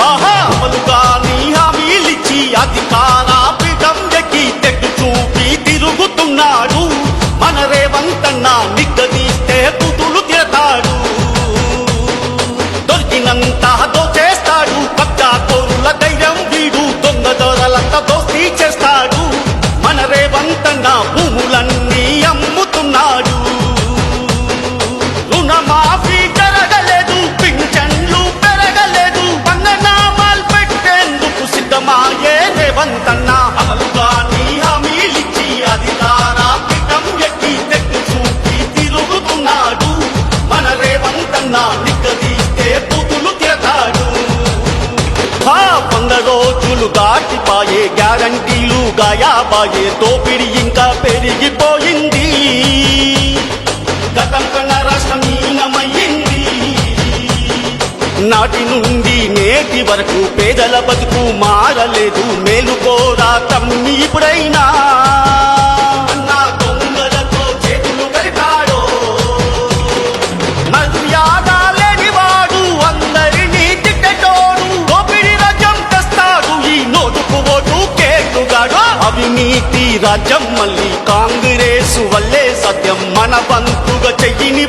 ఆహా అమలుగా నీ హామీలిచ్చి అధికార పీఠం ఎక్కి తెట్టు చూపి తిరుగుతున్నాడు మన రేవంతన్న. నిగ్గదీస్తే బుద్ధులు తిరతాడు, దొరికినంత దోచేస్తాడు. కబ్జా కోరుల ధైర్యం వీడు, దొంగ దొరలంత దోస్తీ చేస్తాడు. మన రేవంతన్న భూములన్నీ అమ్ముతున్నాడు. రుణమాఫీ జరగలేదు, పింఛన్లు పెరగలేదు, పంగనామాలు పెట్టేందుకు సిద్ధమాయే రేవంతన్న. అమలుగా నీ హామీలిచ్చి అధికార పీఠం ఎక్కి తెట్టు చూపి తిరుగుతున్నాడు మన రేవంతన్న. నిగ్గదీస్తే బూతులు తిరతాడు. 100 రోజులు దాటిపాయే, గ్యారంటీలు గాయాబాయే, దోపిడి ఇంకా పెరిగిపోయింది. గతం కన్నా రాష్ట్రం హీనమయ్యింది. నాటి నుండి నేటి వరకు పేదల బతుకు మారలేదు. మేలుకోరా తమ్మి ఇప్పుడైనా. అన్నా దొంగలతో చేతులు కలిపాడో, మర్యాద లేనివాడు, అందరినీ తిట్టేటోడు, దోపిడి రాజ్యం తెస్తాడు ఈ నోటుకు ఓటు కేటుగాడు. అవినీతి రాజ్యం మళ్ళీ కాంగ్రెస్ వల్లే సత్యం. మన బంతుగా చెయ్యిని